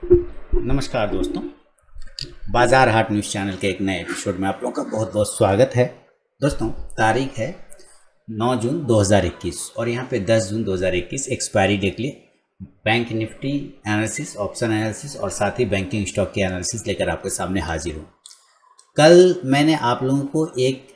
नमस्कार दोस्तों, बाजार हाट न्यूज़ चैनल के एक नए एपिसोड में आप लोगों का बहुत बहुत स्वागत है। दोस्तों, तारीख है 9 जून 2021 और यहाँ पे 10 जून 2021 एक्सपायरी डे के लिए bank Nifty analysis, option analysis और साथ ही बैंकिंग स्टॉक के एनालिसिस लेकर आपके सामने हाजिर हूँ। कल मैंने आप लोगों को एक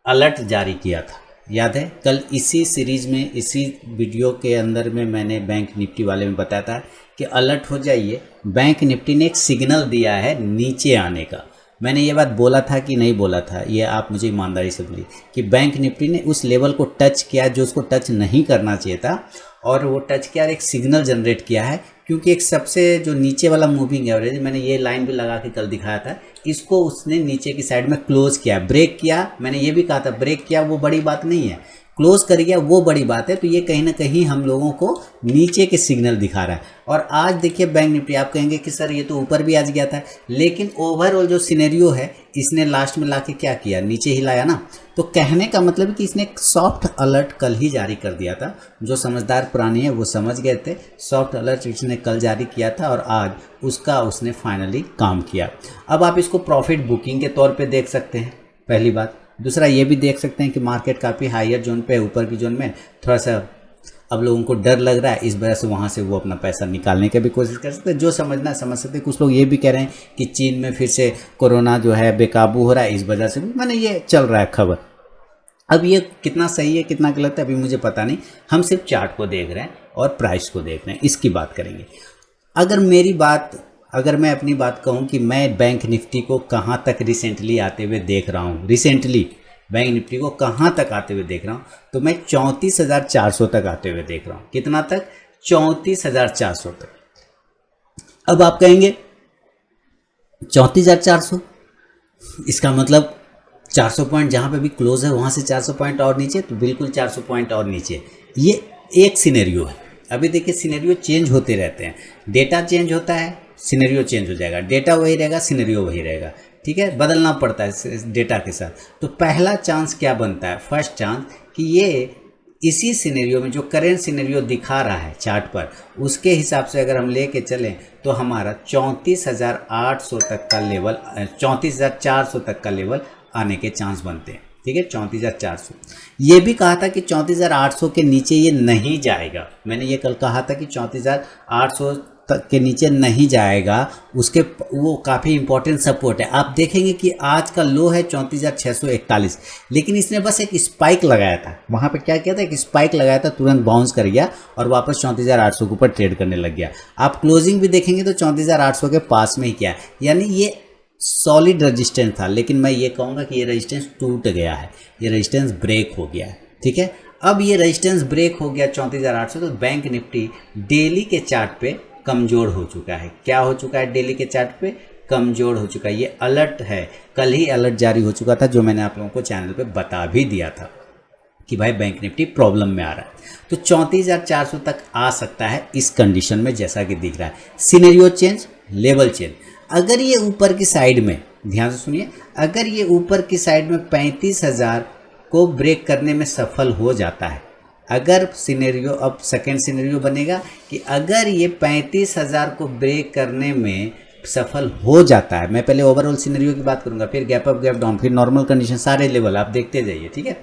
अलर्ट जारी किया था, याद है? कल इसी सीरीज में, इसी वीडियो के अंदर में मैंने बैंक निफ्टी वाले में बताया था कि अलर्ट हो जाइए, बैंक निफ्टी ने एक सिग्नल दिया है नीचे आने का। मैंने ये बात बोला था कि नहीं बोला था, ये आप मुझे ईमानदारी से बोलिए कि बैंक निफ्टी ने उस लेवल को टच किया जो उसको टच नहीं करना चाहिए था और वो टच किया और एक सिग्नल जनरेट किया है। क्योंकि एक सबसे जो नीचे वाला मूविंग एवरेज, मैंने ये लाइन भी लगा के कल दिखाया था, इसको उसने नीचे की साइड में क्लोज किया, ब्रेक किया। मैंने ये भी कहा था ब्रेक किया वो बड़ी बात नहीं है, क्लोज कर गया वो बड़ी बात है। तो ये कहीं ना कहीं हम लोगों को नीचे के सिग्नल दिखा रहा है। और आज देखिए बैंक निफ्टी, आप कहेंगे कि सर ये तो ऊपर भी आज गया था, लेकिन ओवरऑल जो सिनेरियो है इसने लास्ट में लाके क्या किया, नीचे ही लाया ना। तो कहने का मतलब कि इसने एक सॉफ्ट अलर्ट कल ही जारी कर दिया था। जो समझदार प्राणी है वो समझ गए थे, सॉफ्ट अलर्ट इसने कल जारी किया था और आज उसका उसने फाइनली काम किया। अब आप इसको प्रॉफिट बुकिंग के तौर पे देख सकते हैं, पहली बात। दूसरा ये भी देख सकते हैं कि मार्केट काफ़ी हायर जोन पे, ऊपर की जोन में थोड़ा सा अब लोगों को डर लग रहा है, इस वजह से वहाँ से वो अपना पैसा निकालने की भी कोशिश कर सकते हैं। जो समझना समझ सकते हैं। कुछ लोग ये भी कह रहे हैं कि चीन में फिर से कोरोना जो है बेकाबू हो रहा है, इस वजह से भी मैंने ये चल रहा है खबर। अब ये कितना सही है कितना गलत है अभी मुझे पता नहीं, हम सिर्फ चार्ट को देख रहे हैं और प्राइस को देख रहे हैं, इसकी बात करेंगे। अगर मैं अपनी बात कहूं कि मैं बैंक निफ्टी को कहां तक रिसेंटली आते हुए देख रहा हूं, रिसेंटली बैंक निफ्टी को कहां तक आते हुए देख रहा हूं, तो मैं 34,400 तक आते हुए देख रहा हूं। कितना तक? 34,400 तक। अब आप कहेंगे 34,400, इसका मतलब 400 पॉइंट जहाँ पे भी क्लोज है वहाँ से 400 पॉइंट और नीचे, तो बिल्कुल 400 पॉइंट और नीचे। ये एक सिनेरियो है। अभी देखिए सिनेरियो चेंज होते रहते हैं, डेटा चेंज होता है, सिनेरियो चेंज हो जाएगा, डेटा वही रहेगा, सिनेरियो वही रहेगा, ठीक है, बदलना पड़ता है डेटा के साथ। तो पहला चांस क्या बनता है, फर्स्ट चांस, कि ये इसी सिनेरियो में जो करेंट सिनेरियो दिखा रहा है चार्ट पर, उसके हिसाब से अगर हम लेके चलें तो हमारा 34,800 तक का लेवल, 34,400 तक का लेवल आने के चांस बनते हैं, ठीक है। 34,400। ये भी कहा था कि 34,800 के नीचे ये नहीं जाएगा। मैंने ये कल कहा था कि 34,800 तक के नीचे नहीं जाएगा, उसके वो काफ़ी इंपॉर्टेंट सपोर्ट है। आप देखेंगे कि आज का लो है 34,641, लेकिन इसने बस एक स्पाइक लगाया था। वहाँ पे क्या किया था, एक स्पाइक लगाया था, तुरंत बाउंस कर गया और वापस 34,800 के ऊपर ट्रेड करने लग गया। आप क्लोजिंग भी देखेंगे तो 34,800 के पास में ही किया, यानी ये सॉलिड रेजिस्टेंस था। लेकिन मैं ये कहूँगा कि ये रेजिस्टेंस टूट गया है, ये रेजिस्टेंस ब्रेक हो गया है, ठीक है। अब ये रेजिस्टेंस ब्रेक हो गया 34,800, तो बैंक निफ्टी डेली के चार्ट पे कमज़ोर हो चुका है। क्या हो चुका है? डेली के चार्ट पे कमज़ोर हो चुका है। ये अलर्ट है, कल ही अलर्ट जारी हो चुका था, जो मैंने आप लोगों को चैनल पे बता भी दिया था कि भाई बैंक निफ्टी प्रॉब्लम में आ रहा है। तो 34,400 तक आ सकता है इस कंडीशन में, जैसा कि दिख रहा है। Scenario change, level change. अगर ये ऊपर की साइड में, ध्यान से सुनिए, अगर ये ऊपर की साइड में 35,000 को ब्रेक करने में सफल हो जाता है, अगर सिनेरियो, अब सेकेंड सिनेरियो बनेगा कि अगर ये 35,000 को ब्रेक करने में सफल हो जाता है, मैं पहले ओवरऑल सिनेरियो की बात करूंगा, फिर गैप अप, गैप डाउन, फिर नॉर्मल कंडीशन, सारे लेवल आप देखते जाइए, ठीक है।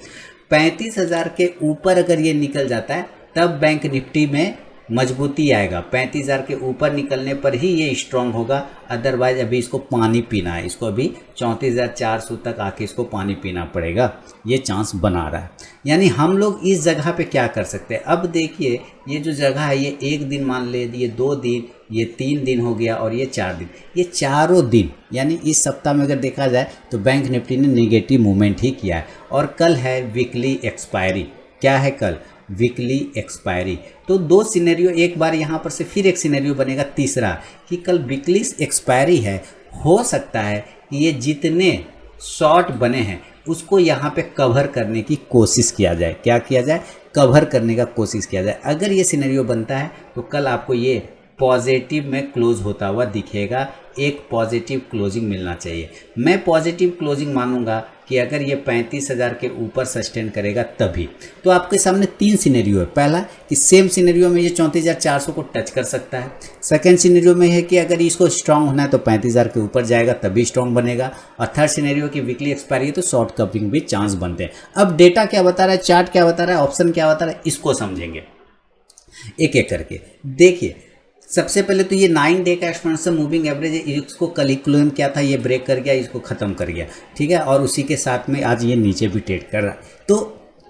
35,000 के ऊपर अगर ये निकल जाता है तब बैंक निफ्टी में मजबूती आएगा। 35,000 के ऊपर निकलने पर ही ये स्ट्रांग होगा, अदरवाइज अभी इसको पानी पीना है, इसको अभी 34,400 तक आके इसको पानी पीना पड़ेगा। ये चांस बना रहा है। यानी हम लोग इस जगह पे क्या कर सकते हैं, अब देखिए ये जो जगह है, ये एक दिन मान ले, ये 2 दिन, ये 3 दिन हो गया और ये 4 दिन, ये चारों दिन, यानी इस सप्ताह में अगर देखा जाए तो बैंक निफ्टी ने नेगेटिव मूवमेंट ही किया है। और कल है वीकली एक्सपायरी। क्या है कल? Weekly expiry. तो 2 सिनेरियो, एक बार यहाँ पर से फिर एक सिनेरियो बनेगा तीसरा, कि कल वीकली एक्सपायरी है। हो सकता है कि ये जितने शॉर्ट बने हैं उसको यहाँ पे कवर करने की कोशिश किया जाए। क्या किया जाए? कवर करने का कोशिश किया जाए। अगर ये सिनेरियो बनता है तो कल आपको ये पॉजिटिव में क्लोज होता हुआ दिखेगा, एक पॉजिटिव क्लोजिंग मिलना चाहिए। मैं पॉजिटिव क्लोजिंग मानूंगा कि अगर ये 35,000 के ऊपर सस्टेन करेगा तभी। तो आपके सामने 3 सिनेरियो है। पहला कि सेम सिनेरियो में ये 34,400 को टच कर सकता है। सेकेंड सिनेरियो में है कि अगर इसको स्ट्रांग होना है तो 35,000 के ऊपर जाएगा तभी स्ट्रांग बनेगा। और थर्ड सिनेरियो की वीकली एक्सपायरी है तो शॉर्ट कवरिंग भी चांस बनते हैं। अब डेटा क्या बता रहा है, चार्ट क्या बता रहा है, ऑप्शन क्या बता रहा है, इसको समझेंगे एक एक करके। देखिए सबसे पहले तो ये 9 डे का एक्सपोनेंशियल मूविंग एवरेज है, इसको कल ही क्लोन किया था, ये ब्रेक कर गया, इसको ख़त्म कर गया, ठीक है। और उसी के साथ में आज ये नीचे भी ट्रेड कर रहा है। तो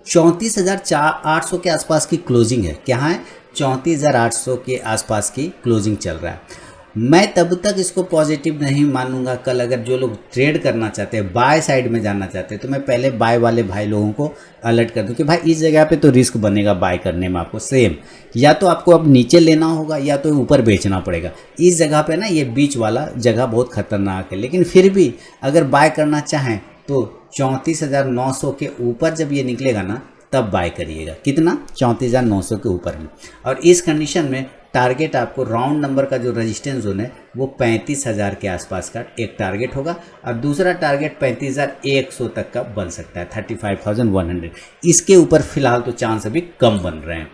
34,800 के आसपास की क्लोजिंग है। क्या है, 34,800 के आसपास की क्लोजिंग चल रहा है। मैं तब तक इसको पॉजिटिव नहीं मानूंगा। कल अगर जो लोग ट्रेड करना चाहते हैं, बाय साइड में जाना चाहते हैं, तो मैं पहले बाय वाले भाई लोगों को अलर्ट कर दूं कि भाई इस जगह पे तो रिस्क बनेगा बाय करने में आपको। सेम या तो आपको अब नीचे लेना होगा या तो ऊपर बेचना पड़ेगा। इस जगह पे ना ये बीच वाला जगह बहुत खतरनाक है, लेकिन फिर भी अगर बाय करना चाहें तो 34,900 के ऊपर जब ये निकलेगा ना तब बाय करिएगा। कितना, 34,900 के ऊपर में। और इस कंडीशन में टारगेट आपको राउंड नंबर का जो रेजिस्टेंस जोन है वो 35,000 के आसपास का एक टारगेट होगा और दूसरा टारगेट 35,100 तक का बन सकता है, 35,100। इसके ऊपर फिलहाल तो चांस अभी कम बन रहे हैं।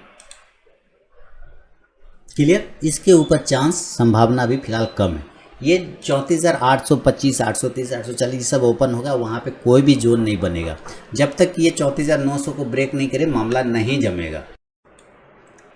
क्लियर, इसके ऊपर चांस संभावना अभी फिलहाल कम है। ये 34,825, 830, 840 सब ओपन होगा, वहाँ पे कोई भी जोन नहीं बनेगा। जब तक ये 34,900 को ब्रेक नहीं करे मामला नहीं जमेगा।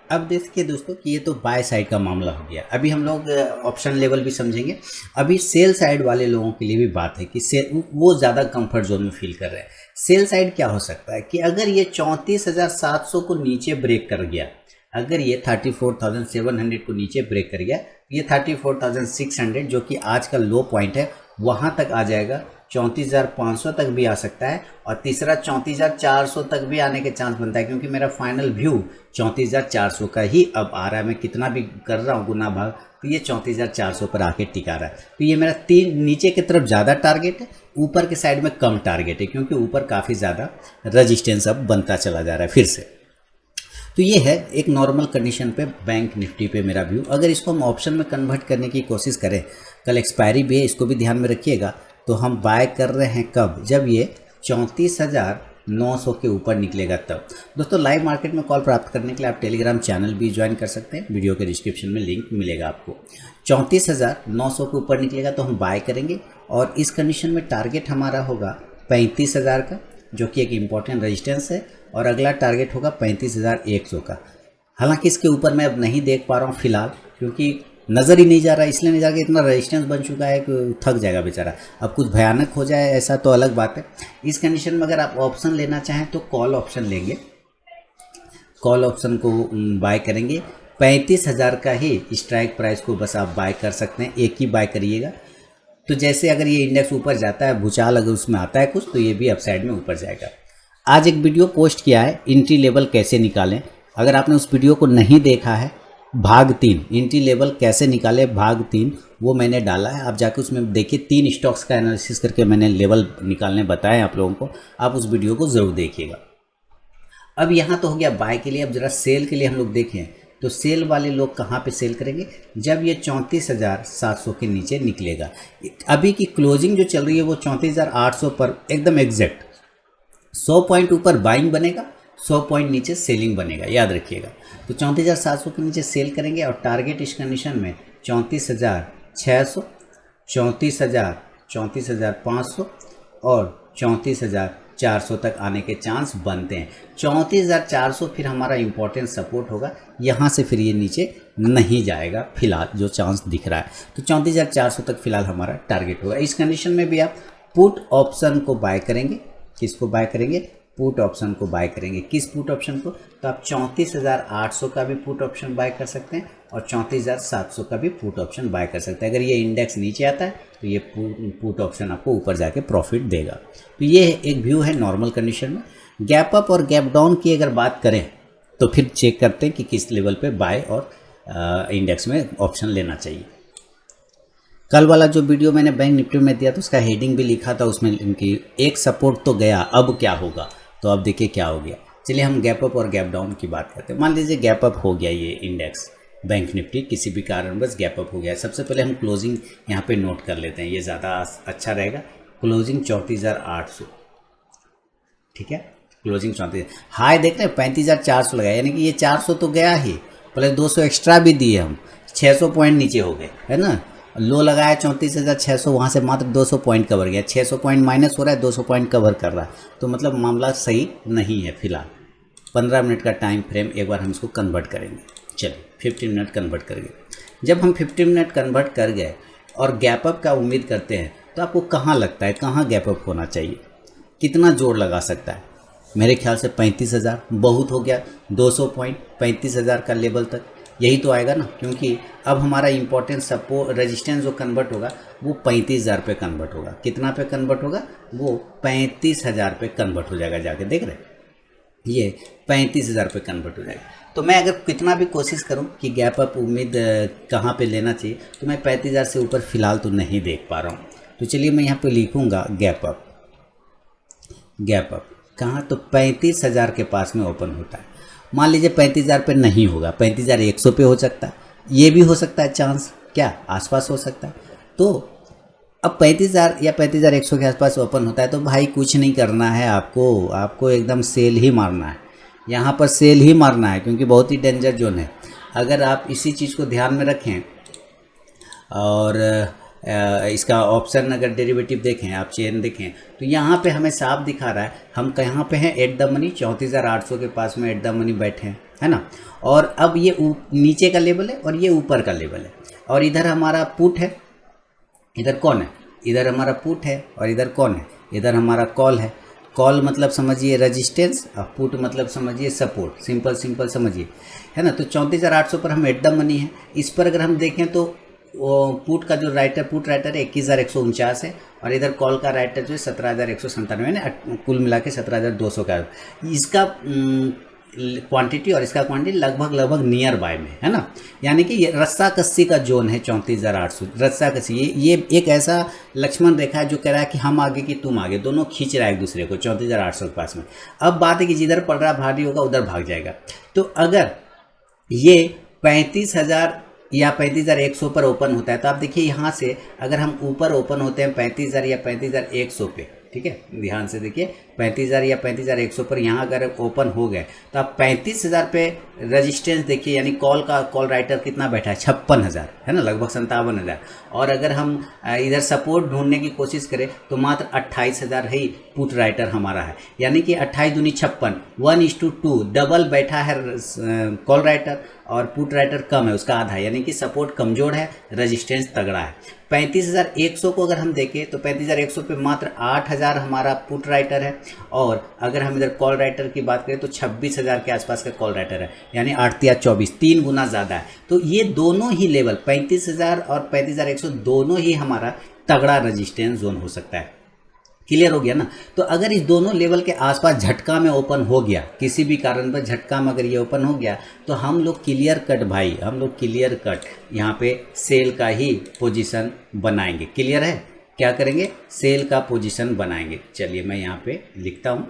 अब देखिए दोस्तों कि ये तो बाय साइड का मामला हो गया। अभी हम लोग ऑप्शन लेवल भी समझेंगे। अभी सेल साइड वाले लोगों के लिए भी बात है कि सेल वो ज़्यादा कंफर्ट जोन में फील कर रहे हैं। सेल साइड क्या हो सकता है कि अगर ये 34,700 को नीचे ब्रेक कर गया, अगर ये 34,700 को नीचे ब्रेक कर गया, ये 34,600 जो कि आज का लो पॉइंट है वहाँ तक आ जाएगा। 34,500 तक भी आ सकता है और तीसरा 34,400 तक भी आने के चांस बनता है, क्योंकि मेरा फाइनल व्यू 34,400 का ही अब आ रहा है। मैं कितना भी कर रहा हूँ गुना भाग, तो ये 34,400 पर आके टिका रहा है। तो ये मेरा नीचे की तरफ ज़्यादा टारगेट है, ऊपर के साइड में कम टारगेट है, क्योंकि ऊपर काफ़ी ज़्यादा रजिस्टेंस अब बनता चला जा रहा है फिर से। तो ये है एक नॉर्मल कंडीशन पे बैंक निफ्टी पे मेरा व्यू। अगर इसको हम ऑप्शन में कन्वर्ट करने की कोशिश करें, कल एक्सपायरी भी है, इसको भी ध्यान में रखिएगा। तो हम बाय कर रहे हैं कब, जब ये 34,900 के ऊपर निकलेगा तब। दोस्तों लाइव मार्केट में कॉल प्राप्त करने के लिए आप टेलीग्राम चैनल भी ज्वाइन कर सकते हैं, वीडियो के डिस्क्रिप्शन में लिंक मिलेगा आपको। 34,900 के ऊपर निकलेगा तो हम बाय करेंगे और इस कंडीशन में टारगेट हमारा होगा 35,000 का, जो कि एक इम्पॉर्टेंट रेजिस्टेंस है, और अगला टारगेट होगा 35,100 का। हालांकि इसके ऊपर मैं अब नहीं देख पा रहा हूँ फिलहाल, क्योंकि नज़र ही नहीं जा रहा, इसलिए नहीं जा रहा कि इतना रेजिस्टेंस बन चुका है कि थक जाएगा बेचारा। अब कुछ भयानक हो जाए ऐसा तो अलग बात है। इस कंडीशन में अगर आप ऑप्शन लेना चाहें तो कॉल ऑप्शन लेंगे, कॉल ऑप्शन को बाय करेंगे। 35,000 का ही स्ट्राइक प्राइस को बस आप बाय कर सकते हैं, एक ही बाय करिएगा। तो जैसे अगर ये इंडेक्स ऊपर जाता है, भूचाल अगर उसमें आता है कुछ, तो ये भी अपसाइड में ऊपर जाएगा। आज एक वीडियो पोस्ट किया है एंट्री लेवल कैसे निकालें। अगर आपने उस वीडियो को नहीं देखा है, भाग 3 एंट्री लेवल कैसे निकाले भाग 3, वो मैंने डाला है, आप जाकर उसमें देखिए। 3 स्टॉक्स का एनालिसिस करके मैंने लेवल निकालने बताए आप लोगों को, आप उस वीडियो को ज़रूर देखिएगा। अब यहाँ तो हो गया बाय के लिए। अब ज़रा सेल के लिए हम लोग देखें तो सेल वाले लोग कहाँ पे सेल करेंगे, जब ये 34,700 के नीचे निकलेगा। अभी की क्लोजिंग जो चल रही है वो 34,800 पर एकदम एग्जैक्ट 100 पॉइंट ऊपर बाइंग बनेगा, 100 पॉइंट नीचे सेलिंग बनेगा, याद रखिएगा। तो 34,700 के नीचे सेल करेंगे और टारगेट इस कंडीशन में 34,600, 34,000, 34,500 और 34,400 तक आने के चांस बनते हैं। 34,400 फिर हमारा इंपॉर्टेंट सपोर्ट होगा, यहाँ से फिर ये नीचे नहीं जाएगा फिलहाल जो चांस दिख रहा है। तो 34,400 तक फिलहाल हमारा टारगेट होगा। इस कंडीशन में भी आप पुट ऑप्शन को बाय करेंगे। किसको बाय करेंगे, पुट ऑप्शन को बाय करेंगे। किस पुट ऑप्शन को, तो आप 34,800 का भी पुट ऑप्शन बाय कर सकते हैं और 34,700 का भी पुट ऑप्शन बाय कर सकते हैं। अगर ये इंडेक्स नीचे आता है तो ये पुट ऑप्शन आपको ऊपर जाके प्रॉफिट देगा। तो ये एक व्यू है नॉर्मल कंडीशन में। गैप अप और गैप डाउन की अगर बात करें तो फिर चेक करते हैं कि किस लेवल पे बाय और इंडेक्स में ऑप्शन लेना चाहिए। कल वाला जो वीडियो मैंने बैंक निफ्टी में दिया तो उसका हेडिंग भी लिखा था उसमें, इनकी एक सपोर्ट तो गया, अब क्या होगा। तो अब देखिए क्या हो गया। चलिए हम गैप अप और गैप डाउन की बात करते हैं। मान लीजिए गैप अप हो गया ये इंडेक्स बैंक निफ्टी, किसी भी कारणवश गैप अप हो गया। सबसे पहले हम क्लोजिंग यहाँ पे नोट कर लेते हैं, ये ज़्यादा अच्छा रहेगा। क्लोजिंग 34,800, ठीक है, क्लोजिंग 34। हाई देख रहे हैं 35,400 लगाया, यानी कि ये 400 तो गया ही, प्लस 200 एक्स्ट्रा भी दिए हम, 600 पॉइंट नीचे हो गए, है ना। लो लगाया 34,600, वहाँ से मात्र 200 पॉइंट कवर गया, 600 पॉइंट माइनस हो रहा है, 200 पॉइंट कवर कर रहा है, तो मतलब मामला सही नहीं है फिलहाल। 15 मिनट का टाइम फ्रेम, एक बार हम इसको कन्वर्ट करेंगे। चलिए 15 मिनट कन्वर्ट कर गए। जब हम 15 मिनट कन्वर्ट कर गए और गैप अप का उम्मीद करते हैं, तो आपको कहाँ लगता है कहाँ गैप अप होना चाहिए, कितना जोर लगा सकता है? मेरे ख्याल से 35,000 बहुत हो गया, 200 पॉइंट 35,000 का लेवल तक यही तो आएगा ना, क्योंकि अब हमारा इंपॉर्टेंट सपोर्ट रेजिस्टेंस जो कन्वर्ट होगा वो 35,000 पे कन्वर्ट होगा। कितना पे कन्वर्ट होगा? वो 35,000 पे कन्वर्ट हो जाएगा, जाके देख रहे हैं, ये 35,000 पे कन्वर्ट हो जाएगा। तो मैं अगर कितना भी कोशिश करूं कि गैप अप उम्मीद कहाँ पे लेना चाहिए, तो मैं 35,000 से ऊपर फ़िलहाल तो नहीं देख पा रहा हूँ। तो चलिए मैं यहाँ पे लिखूँगा गैप अप। गैप अप कहाँ? तो 35,000 के पास में ओपन होता है। मान लीजिए 35,000 पे नहीं होगा, 35,100 पे हो सकता है, ये भी हो सकता है चांस, क्या आसपास हो सकता है। तो अब 35,000 या 35,100 के आसपास ओपन होता है, तो भाई कुछ नहीं करना है आपको एकदम सेल ही मारना है, यहाँ पर सेल ही मारना है, क्योंकि बहुत ही डेंजर जोन है। अगर आप इसी चीज़ को ध्यान में रखें और इसका ऑप्शन अगर डेरिवेटिव देखें, आप चेन देखें, तो यहाँ पे हमें साफ दिखा रहा है हम कहाँ पे हैं, एट द मनी 34,800 के पास में एट द मनी बैठे हैं, है ना। और अब ये नीचे का लेवल है और ये ऊपर का लेवल है, और इधर हमारा पुट है, इधर कौन है, इधर हमारा पुट है, और इधर कौन है, इधर हमारा कॉल है। कॉल मतलब समझिए रेजिस्टेंस, और पुट मतलब समझिए सपोर्ट, सिंपल समझिए, है ना। तो 34,800 पर हम एट द मनी है। इस पर अगर हम देखें तो वो पुट का जो पुट राइटर है 21,149 है, और इधर कॉल का राइटर जो है 17,197 है, कुल मिला के 17,200 का। इसका क्वांटिटी और इसका क्वांटिटी लगभग नियर बाय में है ना, यानी कि ये रस्सा कस्सी का जोन है 34,800, रस्सा कस्सी। ये एक ऐसा लक्ष्मण रेखा है जो कह रहा है कि हम आगे कि तुम आगे, दोनों खींच रहा है एक दूसरे को 34,800 के पास में। अब बात है कि जिधर पड़ रहा भारी होगा उधर भाग जाएगा। तो अगर ये 35,000 या 35,100 पर ओपन होता है, तो आप देखिए यहाँ से अगर हम ऊपर ओपन होते हैं 35,000 या 35,100 पे, ठीक है, ध्यान से देखिए 35,000 या 35,100 पर यहाँ अगर ओपन हो गए, तो आप 35,000 पे रेजिस्टेंस देखिए, यानी कॉल राइटर कितना बैठा है 56,000, है ना, लगभग 57,000। और अगर हम इधर सपोर्ट ढूंढने की कोशिश करें तो मात्र 28,000 ही पुट राइटर हमारा है, यानी कि 28 दूनी 56, 1:2 डबल बैठा है कॉल राइटर, और पुट राइटर कम है, उसका आधा है, यानी कि सपोर्ट कमजोर है, रेजिस्टेंस तगड़ा है। 35,100 को अगर हम देखें तो 35,100 पे मात्र 8,000 हमारा पुट राइटर है, और अगर हम इधर कॉल राइटर की बात करें तो 26,000 के आसपास का कॉल राइटर है, यानी 8 या 24, 3 गुना ज़्यादा है। तो ये दोनों ही लेवल 35,000 और 35,100 दोनों ही हमारा तगड़ा रेजिस्टेंस जोन हो सकता है। क्लियर हो गया ना। तो अगर इस दोनों लेवल के आसपास झटका में ओपन हो गया, किसी भी कारण पर झटका में अगर ये ओपन हो गया, तो हम लोग क्लियर कट भाई, हम लोग क्लियर कट यहाँ पे सेल का ही पोजीशन बनाएंगे। क्लियर है, क्या करेंगे, सेल का पोजीशन बनाएंगे। चलिए मैं यहाँ पे लिखता हूँ,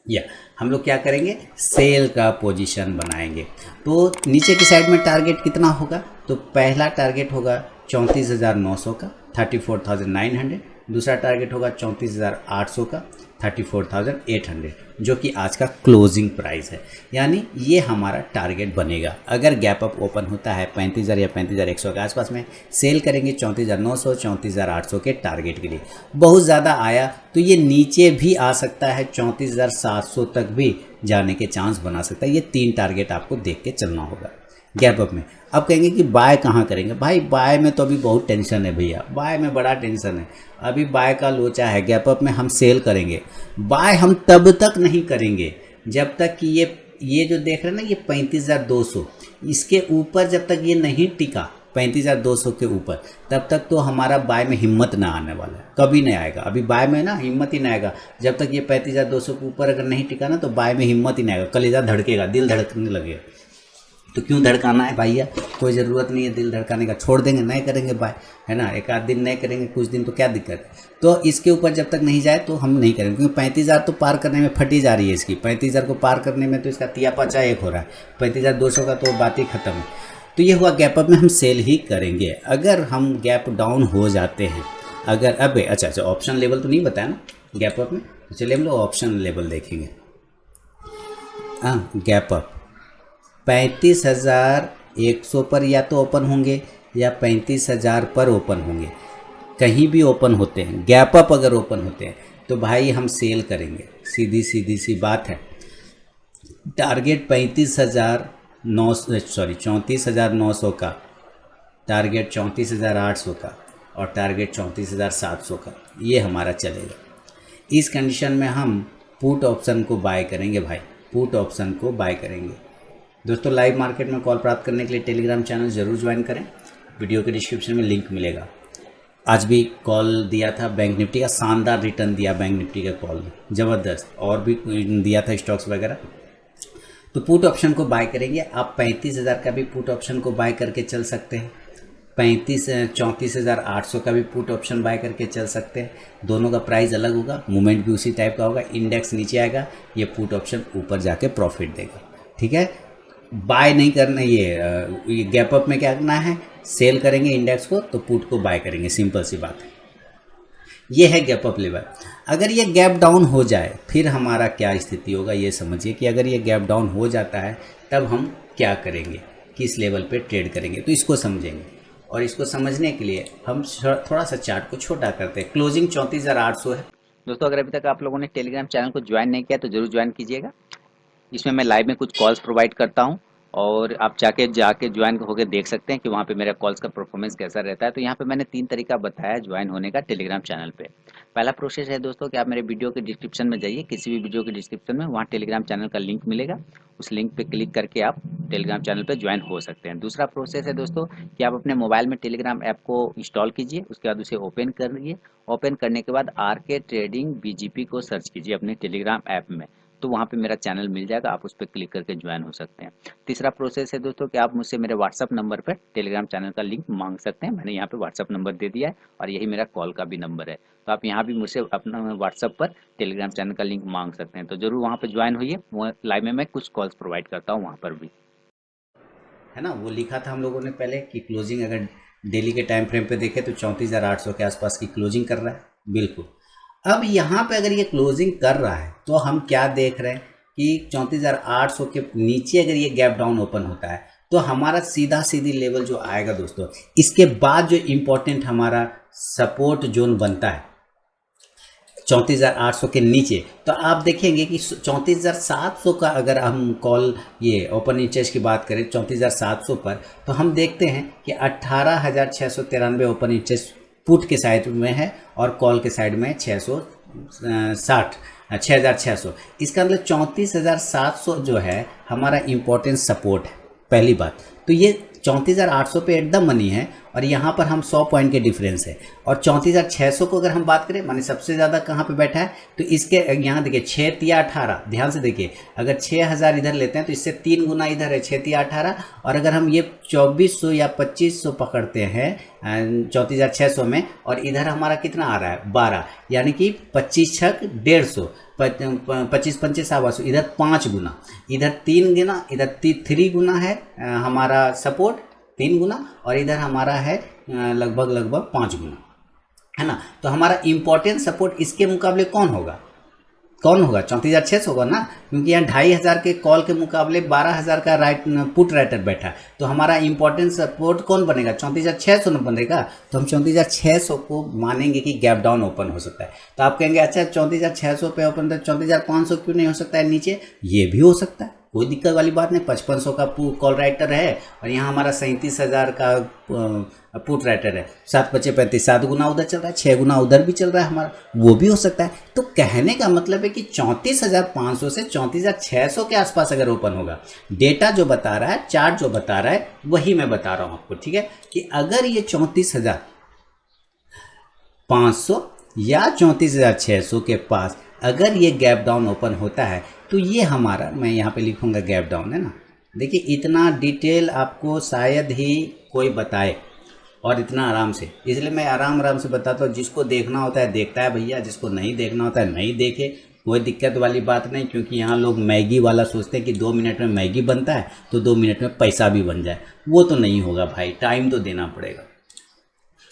या हम लोग क्या करेंगे, सेल का पोजीशन बनाएंगे। तो नीचे की साइड में टारगेट कितना होगा, तो पहला टारगेट होगा 34,900 का 34,900, दूसरा टारगेट होगा 34,800 का 34,800, जो कि आज का क्लोजिंग प्राइस है। यानी ये हमारा टारगेट बनेगा। अगर गैप अप ओपन होता है 35,000 या 35,100 के आसपास में, सेल करेंगे 34,900 34,800 के टारगेट के लिए। बहुत ज़्यादा आया तो ये नीचे भी आ सकता है, 34,700 तक भी जाने के चांस बना सकता है। ये 3 टारगेट आपको देख के चलना होगा गैप अप में। अब कहेंगे कि बाय कहाँ करेंगे, भाई बाय में तो अभी बहुत टेंशन है भैया, बाय में बड़ा टेंशन है। अभी बाय का लोचा है, गैप अप में हम सेल करेंगे। बाय हम तब तक नहीं करेंगे जब तक कि ये जो देख रहे हैं ना, ये 35,200, इसके ऊपर जब तक ये नहीं टिका 35,200 के ऊपर, तब तक तो हमारा बाय में हिम्मत ना आने वाला है, कभी नहीं आएगा। अभी बाय में ना हिम्मत ही नहीं आएगा जब तक ये 35,200 के ऊपर अगर नहीं टिका ना, तो बाय में हिम्मत ही नहीं आएगा, कलेजा धड़केगा, दिल धड़कने लगेगा। तो क्यों धड़काना है भैया, कोई ज़रूरत नहीं है दिल धड़काने का, छोड़ देंगे, नहीं करेंगे बाय, है ना, एक आध दिन नहीं करेंगे, कुछ दिन तो क्या दिक्कत है। तो इसके ऊपर जब तक नहीं जाए तो हम नहीं करेंगे, क्योंकि 35,000 तो पार करने में फटी जा रही है इसकी, 35,000 को पार करने में तो इसका तिया पाचा एक हो रहा है, 35,200 का तो बात ही खत्म है। तो ये हुआ गैप अप में हम सेल ही करेंगे। अगर हम गैप डाउन हो जाते हैं, अगर अब अच्छा ऑप्शन लेवल तो नहीं बताया ना गैप अप में, तो चलिए हम लोग ऑप्शन लेवल देखेंगे। हाँ, गैप अप 35,100 पर या तो ओपन होंगे या 35,000 पर ओपन होंगे, कहीं भी ओपन होते हैं। गैप अप अगर ओपन होते हैं तो भाई हम सेल करेंगे, सीधी सीधी सी बात है। टारगेट 34,900 का, टारगेट 34,800 का और टारगेट 34,700 का, ये हमारा चलेगा। इस कंडीशन में हम पुट ऑप्शन को बाय करेंगे भाई, पुट ऑप्शन को बाय करेंगे। दोस्तों, लाइव मार्केट में कॉल प्राप्त करने के लिए टेलीग्राम चैनल ज़रूर ज्वाइन करें, वीडियो के डिस्क्रिप्शन में लिंक मिलेगा। आज भी कॉल दिया था बैंक निफ्टी का, शानदार रिटर्न दिया बैंक निफ्टी का कॉल ने, ज़बरदस्त, और भी दिया था स्टॉक्स वगैरह। तो पुट ऑप्शन को बाय करेंगे। आप 35,000 का भी पुट ऑप्शन को बाय करके चल सकते हैं, 34,800 का भी पुट ऑप्शन बाय करके चल सकते हैं। दोनों का प्राइस अलग होगा, मूवमेंट भी उसी टाइप का होगा। इंडेक्स नीचे आएगा, ये पुट ऑप्शन ऊपर जाके प्रॉफिट देगा। ठीक है, बाय नहीं करना, ये गैप अप में क्या करना है, सेल करेंगे इंडेक्स को तो पुट को बाय करेंगे, सिंपल सी बात है। ये है गैप अप लेवल। अगर ये गैप डाउन हो जाए फिर हमारा क्या स्थिति होगा, ये समझिए कि अगर ये गैप डाउन हो जाता है तब हम क्या करेंगे, किस लेवल पे ट्रेड करेंगे, तो इसको समझेंगे। और इसको समझने के लिए हम थोड़ा सा चार्ट को छोटा करते हैं। क्लोजिंग 34,800 है। दोस्तों, अगर अभी तक आप लोगों ने टेलीग्राम चैनल को ज्वाइन नहीं किया तो जरूर ज्वाइन कीजिएगा। इसमें मैं लाइव में कुछ कॉल्स प्रोवाइड करता हूं और आप जाके ज्वाइन होकर देख सकते हैं कि वहाँ पे मेरा कॉल्स का परफॉर्मेंस कैसा रहता है। तो यहाँ पे मैंने 3 तरीका बताया ज्वाइन होने का टेलीग्राम चैनल पे। पहला प्रोसेस है दोस्तों कि आप मेरे वीडियो के डिस्क्रिप्शन में जाइए, किसी भी वीडियो के डिस्क्रिप्शन में वहाँ टेलीग्राम चैनल का लिंक मिलेगा, उस लिंक पे क्लिक करके आप टेलीग्राम चैनल पे ज्वाइन हो सकते हैं। दूसरा प्रोसेस है दोस्तों कि आप अपने मोबाइल में टेलीग्राम ऐप को इंस्टॉल कीजिए, उसके बाद उसे ओपन करिए। ओपन करने के बाद आरके ट्रेडिंग बीजीपी को सर्च कीजिए अपने टेलीग्राम ऐप में, तो वहाँ पे मेरा चैनल मिल जाएगा, आप उस पर क्लिक करके ज्वाइन हो सकते हैं। तीसरा प्रोसेस है दोस्तों कि आप मुझसे मेरे व्हाट्सअप नंबर पर टेलीग्राम चैनल का लिंक मांग सकते हैं। मैंने यहाँ पे व्हाट्सअप नंबर दे दिया है और यही मेरा कॉल का भी नंबर है, तो आप यहाँ भी मुझसे अपना व्हाट्सअप पर टेलीग्राम चैनल का लिंक मांग सकते हैं। तो जरूर वहाँ पर ज्वाइन होइए, लाइव में मैं कुछ कॉल्स प्रोवाइड करता हूँ वहाँ पर भी। है ना, वो लिखा था हम लोगों ने पहले कि क्लोजिंग अगर डेली के टाइम फ्रेम पे देखें तो 34,800 के आसपास की क्लोजिंग कर रहा है, बिल्कुल। अब यहाँ पे अगर ये क्लोजिंग कर रहा है तो हम क्या देख रहे हैं कि 34,800 के नीचे अगर ये गैप डाउन ओपन होता है तो हमारा सीधा सीधी लेवल जो आएगा दोस्तों, इसके बाद जो इम्पोर्टेंट हमारा सपोर्ट जोन बनता है 34,800 के नीचे, तो आप देखेंगे कि 34,700 का अगर हम कॉल ये ओपन इंटरेस्ट की बात करें 34,700 पर, तो हम देखते हैं कि 18,693 ओपन इंटरेस्ट पुट के साइड में है और कॉल के साइड में 6,600। इसका मतलब 34,700 जो है हमारा इम्पोर्टेंट सपोर्ट है, पहली बात। तो ये 34,800 पे एट द मनी है और यहाँ पर हम 100 पॉइंट के डिफरेंस है। और 34,600 को अगर हम बात करें, माने सबसे ज़्यादा कहाँ पे बैठा है, तो इसके यहाँ देखिए 6 तिया 18, ध्यान से देखिए, अगर 6,000 इधर लेते हैं तो इससे 3 गुना इधर है, 6 तिया 18। और अगर हम ये 2400 या 2500 पकड़ते हैं 34,600 में, और इधर हमारा कितना आ रहा है 12, यानी कि 25 छक 150, 25 पंचे 125, इधर 5 गुना, इधर 3 गुना, इधर 3 गुना है हमारा सपोर्ट, 3 गुना, और इधर हमारा है लगभग 5 गुना, है ना। तो हमारा इम्पोर्टेंट सपोर्ट इसके मुकाबले कौन होगा 34,600 होगा ना, क्योंकि यहाँ 2,500 के कॉल के मुकाबले 12,000 का पुट राइटर बैठा, तो हमारा इंपॉर्टेंट सपोर्ट कौन बनेगा 34,600 न बनेगा। तो हम 34,600 को मानेंगे कि गैप डाउन ओपन हो सकता है। तो आप कहेंगे अच्छा 34,600 पे ओपन, तो 34,500 क्यों नहीं हो सकता है नीचे, ये भी हो सकता है, कोई दिक्कत वाली बात नहीं। 5500 का कॉल राइटर है और यहाँ हमारा 37,000 का पुट राइटर है, 7×5 = 7 गुना उधर चल रहा है, 6 गुना उधर भी चल रहा है हमारा, वो भी हो सकता है। तो कहने का मतलब है कि 34,500 से 34,600 के आसपास अगर ओपन होगा, डेटा जो बता रहा है, चार्ट जो बता रहा है, वही मैं बता रहा हूँ आपको, ठीक है। कि अगर ये 34,500 या 34,600 के पास अगर ये गैप डाउन ओपन होता है, तो ये हमारा, मैं यहाँ पे लिखूँगा गैप डाउन, है ना। देखिए इतना डिटेल आपको शायद ही कोई बताए और इतना आराम से, इसलिए मैं आराम से बताता हूँ। जिसको देखना होता है देखता है भैया, जिसको नहीं देखना होता है नहीं देखे, कोई दिक्कत वाली बात नहीं। क्योंकि यहाँ लोग मैगी वाला सोचते हैं कि 2 मिनट में मैगी बनता है तो 2 मिनट में पैसा भी बन जाए, वो तो नहीं होगा भाई, टाइम तो देना पड़ेगा।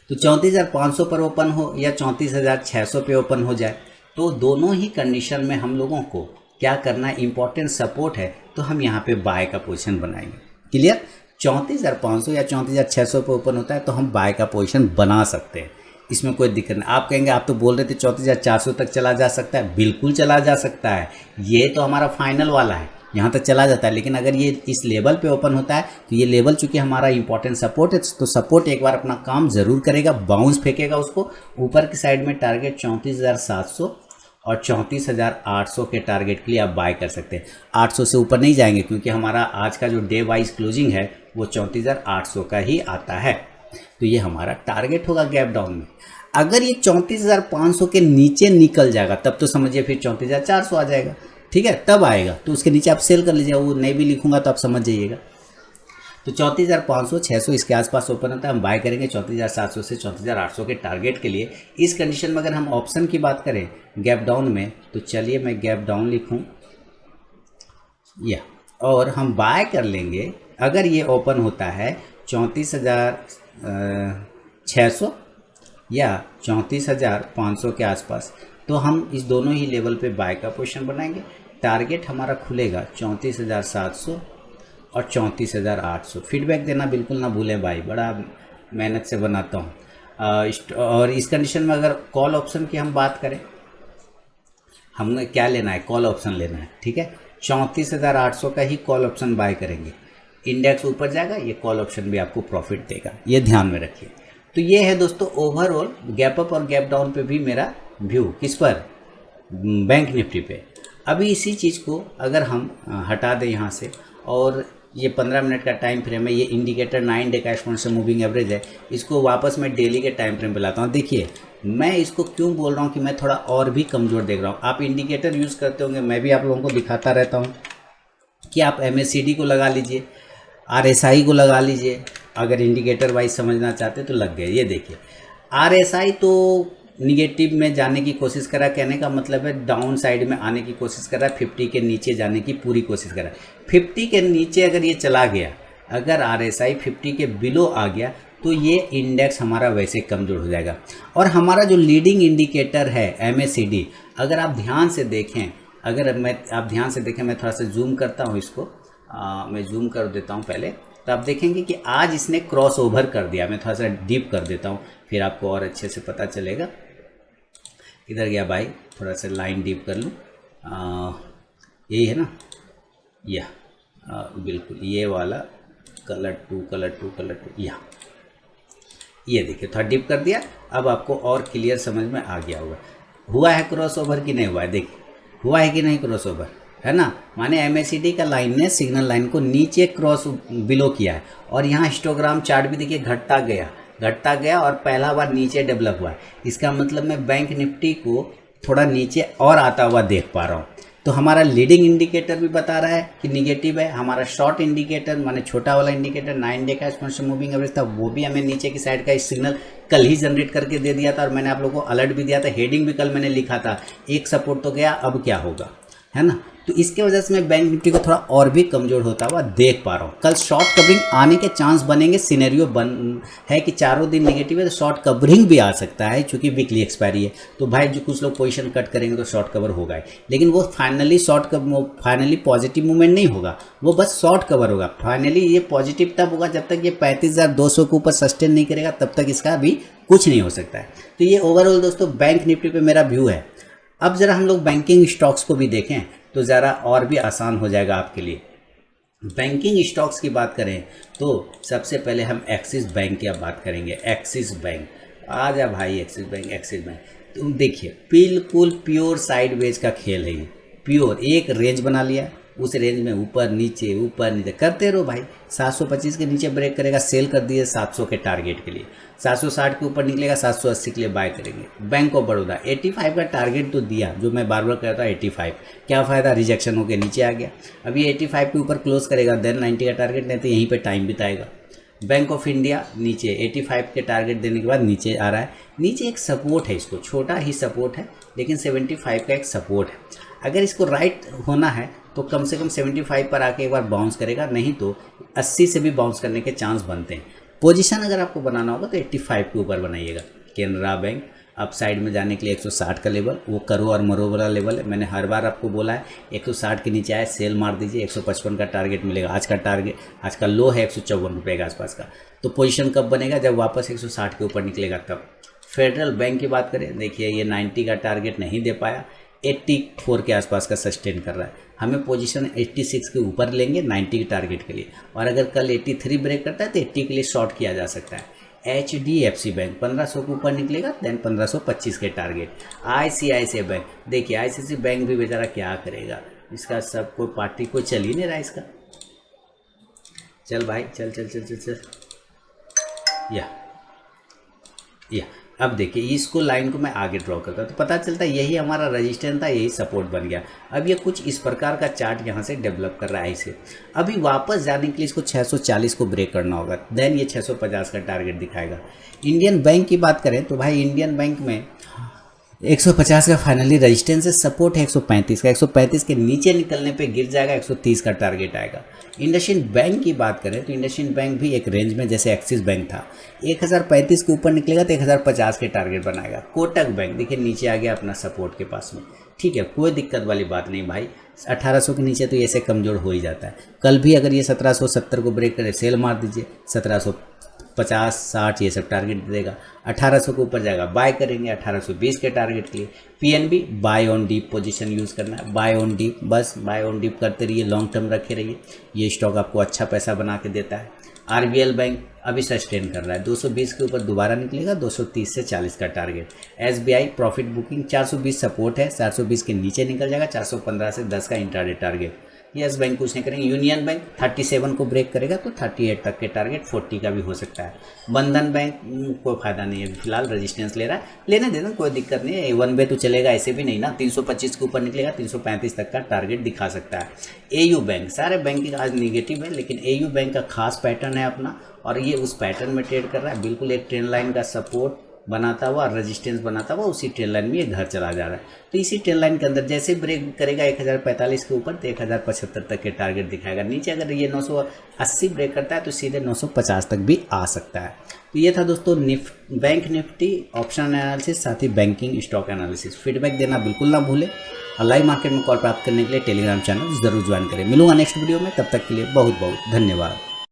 तो 34,500 पर ओपन हो या 34,600 पे ओपन हो जाए, तो दोनों ही कंडीशन में हम लोगों को क्या करना है, इंपॉर्टेंट सपोर्ट है तो हम यहाँ पे बाय का पोजीशन बनाएंगे। क्लियर? 34,500 या 34,600 पे ओपन होता है तो हम बाय का पोजीशन बना सकते हैं, इसमें कोई दिक्कत नहीं। आप कहेंगे आप तो बोल रहे थे 34,400 तक चला जा सकता है, बिल्कुल चला जा सकता है, ये तो हमारा फाइनल वाला है, यहाँ तक चला जाता है। लेकिन अगर ये इस लेवल पे ओपन होता है तो ये लेवल चूंकि हमारा इंपॉर्टेंट सपोर्ट है, तो सपोर्ट एक बार अपना काम ज़रूर करेगा, बाउंस फेंकेगा उसको ऊपर की साइड में। टारगेट 34,700 और 34,800 के टारगेट के लिए आप बाय कर सकते हैं। 800 से ऊपर नहीं जाएंगे क्योंकि हमारा आज का जो डे वाइज क्लोजिंग है वो 34,800 का ही आता है, तो ये हमारा टारगेट होगा गैप डाउन में। अगर ये 34,500 के नीचे निकल जाएगा तब तो समझिए फिर 34,400 आ जाएगा, ठीक है, तब आएगा तो उसके नीचे आप सेल कर लीजिए, वो नहीं भी लिखूंगा तो आप समझ जाइएगा। तो 34,500 600 इसके आसपास ओपन होता है, हम बाय करेंगे 34,700 से 34,800 के टारगेट के लिए। इस कंडीशन में अगर हम ऑप्शन की बात करें गैप डाउन में, तो चलिए मैं गैप डाउन लिखूं या, और हम बाय कर लेंगे अगर ये ओपन होता है 34,600 या 34,500 के आसपास, तो हम इस दोनों ही लेवल पे बाय का पोजीशन बनाएंगे। टारगेट हमारा खुलेगा 34,700 और 34,800। फीडबैक देना बिल्कुल ना भूलें भाई, बड़ा मेहनत से बनाता हूँ। और इस कंडीशन में अगर कॉल ऑप्शन की हम बात करें, हमने क्या लेना है, कॉल ऑप्शन लेना है, ठीक है। 34,800 का ही कॉल ऑप्शन बाय करेंगे, इंडेक्स ऊपर जाएगा, ये कॉल ऑप्शन भी आपको प्रॉफिट देगा, ये ध्यान में रखिए। तो ये है दोस्तों ओवरऑल गैप अप और गैप डाउन पे भी मेरा व्यू, किस पर, बैंक निफ्टी पे। अभी इसी चीज़ को अगर हम हटा दें यहाँ से, और ये 15 मिनट का टाइम फ्रेम है, ये इंडिकेटर 9 डे का एक्सपोनेंशियल मूविंग एवरेज है, इसको वापस मैं डेली के टाइम फ्रेम पे लाता हूँ। देखिए मैं इसको क्यों बोल रहा हूँ कि मैं थोड़ा और भी कमज़ोर देख रहा हूँ। आप इंडिकेटर यूज़ करते होंगे, मैं भी आप लोगों को दिखाता रहता हूँ कि आप MACD को लगा लीजिए, RSI को लगा लीजिए, अगर इंडिकेटर वाइज समझना चाहते तो लग गए। ये देखिए RSI तो निगेटिव में जाने की कोशिश कर रहा है, कहने का मतलब है डाउन साइड में आने की कोशिश कर रहा है, 50 के नीचे जाने की पूरी कोशिश कर रहा है। 50 के नीचे अगर ये चला गया, अगर RSI 50 के बिलो आ गया तो ये इंडेक्स हमारा वैसे कमज़ोर हो जाएगा। और हमारा जो लीडिंग इंडिकेटर है MACD, अगर आप ध्यान से देखें, आप ध्यान से देखें, मैं थोड़ा सा जूम करता हूँ इसको, मैं जूम कर देता हूँ पहले, तो आप देखेंगे कि आज इसने क्रॉस ओवर कर दिया। मैं थोड़ा सा डीप कर देता हूँ फिर आपको और अच्छे से पता चलेगा। इधर गया भाई, थोड़ा सा लाइन डीप कर लूँ, यही है ना, या बिल्कुल ये वाला कलर टू या, ये देखिए थोड़ा डीप कर दिया। अब आपको और क्लियर समझ में आ गया होगा, हुआ है क्रॉस ओवर कि नहीं हुआ है। देखिए हुआ है कि नहीं क्रॉस ओवर, है ना, माने MACD का लाइन ने सिग्नल लाइन को नीचे क्रॉस बिलो किया है। और यहाँ हिस्टोग्राम चार्ट भी देखिए घटता गया और पहला बार नीचे डेवलप हुआ है। इसका मतलब मैं बैंक निफ्टी को थोड़ा नीचे और आता हुआ देख पा रहा हूँ। तो हमारा लीडिंग इंडिकेटर भी बता रहा है कि निगेटिव है, हमारा शॉर्ट इंडिकेटर माने छोटा वाला इंडिकेटर 9 डे का एक्सपोनेंशियल मूविंग एवरेज था, वो भी हमें नीचे की साइड का सिग्नल कल ही जनरेट करके दे दिया था। और मैंने आप लोगों को अलर्ट भी दिया था, हेडिंग भी कल मैंने लिखा था, एक सपोर्ट तो गया, अब क्या होगा, है ना। तो इसके वजह से मैं बैंक निफ्टी को थोड़ा और भी कमज़ोर होता हुआ देख पा रहा हूँ। कल शॉर्ट कवरिंग आने के चांस बनेंगे, सिनेरियो बन है कि चारों दिन नेगेटिव है तो शॉर्ट कवरिंग भी आ सकता है, क्योंकि वीकली एक्सपायरी है। तो भाई जो कुछ लोग पोजीशन कट करेंगे तो शॉर्ट कवर होगा ही, लेकिन वो फाइनली पॉजिटिव मूवमेंट नहीं होगा, वो बस शॉर्ट कवर होगा। फाइनली ये पॉजिटिव तब होगा जब तक ये 35,200 के ऊपर सस्टेन नहीं करेगा, तब तक इसका भी कुछ नहीं हो सकता है। तो ये ओवरऑल दोस्तों बैंक निफ्टी पे मेरा व्यू है। अब ज़रा हम लोग बैंकिंग स्टॉक्स को भी देखें तो ज़रा और भी आसान हो जाएगा आपके लिए। बैंकिंग स्टॉक्स की बात करें तो सबसे पहले हम एक्सिस बैंक की अब बात करेंगे। एक्सिस बैंक, आ जा भाई, एक्सिस बैंक तुम देखिए बिल्कुल प्योर साइडवेज का खेल है ये, प्योर एक रेंज बना लिया, उस रेंज में ऊपर नीचे करते रहो भाई। 725 के नीचे ब्रेक करेगा, सेल कर दिए 700 के टारगेट के लिए, 760 के ऊपर निकलेगा 780 के लिए बाय करेंगे। बैंक ऑफ बड़ौदा 85 का टारगेट तो दिया, जो मैं बार बार कहता हूँ 85, क्या फ़ायदा, रिजेक्शन होकर नीचे आ गया। अब ये 85 के ऊपर क्लोज करेगा, देन 90 का टारगेट नहीं तो यहीं पर टाइम बिताएगा। बैंक ऑफ इंडिया नीचे 85 के टारगेट देने के बाद नीचे आ रहा है, नीचे एक सपोर्ट है, इसको छोटा ही सपोर्ट है लेकिन 75 का एक सपोर्ट है। अगर इसको राइट होना है तो कम से कम 75 पर आके एक बार बाउंस करेगा, नहीं तो 80 से भी बाउंस करने के चांस बनते हैं। पोजीशन अगर आपको बनाना होगा तो 85 के ऊपर बनाइएगा। कैनरा बैंक अब साइड में जाने के लिए 160 का लेवल, वो करो और मरो वाला लेवल है। मैंने हर बार आपको बोला है 160 के नीचे आए सेल मार दीजिए, 155 का टारगेट मिलेगा। आज का लो है 154 रुपये के आसपास का। तो पोजीशन कब बनेगा? जब वापस 160 के ऊपर निकलेगा तब। फेडरल बैंक की बात करें, देखिए ये 90 का टारगेट नहीं दे पाया, 84 के आसपास का सस्टेन कर रहा है। हमें पोजीशन 86 के ऊपर लेंगे 90 के टारगेट के लिए, और अगर कल 83 ब्रेक करता है तो 80 के लिए शॉर्ट किया जा सकता है। HDFC बैंक 1500 के ऊपर निकलेगा, देन 1525 के टारगेट। ICICI बैंक, देखिए ICICI बैंक भी बेचारा क्या करेगा, इसका सब कोई पार्टी को चल ही नहीं रहा इसका। चल भाई चल चल चल चल चल, या अब देखिए इसको लाइन को मैं आगे ड्रॉ करता हूँ तो पता चलता है यही हमारा रजिस्टेंस था, यही सपोर्ट बन गया। अब ये कुछ इस प्रकार का चार्ट यहाँ से डेवलप कर रहा है इसे। अभी वापस जाने के लिए इसको 640 को ब्रेक करना होगा, देन ये 650 का टारगेट दिखाएगा। इंडियन बैंक की बात करें तो भाई इंडियन बैंक में 150 का फाइनली रेजिस्टेंस है, सपोर्ट है 135 का, 135 के नीचे निकलने पे गिर जाएगा, 130 का टारगेट आएगा। इंडसइंड बैंक की बात करें तो इंडसइंड बैंक भी एक रेंज में जैसे एक्सिस बैंक था, 1035 के ऊपर निकलेगा तो 1050 के टारगेट बनाएगा। कोटक बैंक देखिए नीचे आ गया अपना सपोर्ट के पास में, ठीक है, कोई दिक्कत वाली बात नहीं भाई। 1800 के नीचे तो ऐसे कमज़ोर हो ही जाता है। कल भी अगर ये 1770 को ब्रेक करे सेल मार दीजिए, 1750 60 ये सब टारगेट देगा। 1800 के ऊपर जाएगा बाय करेंगे 1820 के टारगेट के लिए। PNB buy on dip position use करना है, बाय ऑन डीप, बस बाय ऑन डीप करते रहिए, लॉन्ग टर्म रखे रहिए, ये स्टॉक आपको अच्छा पैसा बना के देता है। RBL बैंक अभी सस्टेन कर रहा है, 220 के ऊपर दोबारा निकलेगा, 230 से 40 का target. SBI profit booking 420 support है, 420 के नीचे निकल जाएगा, 415 से 10 का इंट्राडे टारगेट। यस बैंक कुछ नहीं करेंगे। यूनियन बैंक 37 को ब्रेक करेगा तो 38 तक के टारगेट, 40 का भी हो सकता है। बंधन बैंक कोई फायदा नहीं है, फिलहाल रेजिस्टेंस ले रहा है, लेने देना कोई दिक्कत नहीं है। वन वे तो चलेगा ऐसे भी नहीं ना, 325 के ऊपर निकलेगा, 335 तक का टारगेट दिखा सकता है। AU बैंक, सारे बैंक आज निगेटिव है, लेकिन AU बैंक का खास पैटर्न है अपना, और ये उस पैटर्न में ट्रेड कर रहा है, बिल्कुल एक ट्रेंड लाइन का सपोर्ट बनाता हुआ, रेजिस्टेंस बनाता हुआ उसी ट्रेंड लाइन में ये घर चला जा रहा है। तो इसी ट्रेंड लाइन के अंदर जैसे ब्रेक करेगा 1045 के ऊपर तो 1075 तक के टारगेट दिखाएगा। नीचे अगर ये 980 ब्रेक करता है तो सीधे 950 तक भी आ सकता है। तो ये था दोस्तों बैंक निफ्टी ऑप्शन एनालिसिस, साथ ही बैंकिंग स्टॉक एनालिसिस। फीडबैक देना बिल्कुल ना भूलें, और लाइव मार्केट में कॉल प्राप्त करने के लिए टेलीग्राम चैनल ज़रूर ज्वाइन करें। मिलूंगा नेक्स्ट वीडियो में, तब तक के लिए बहुत बहुत धन्यवाद।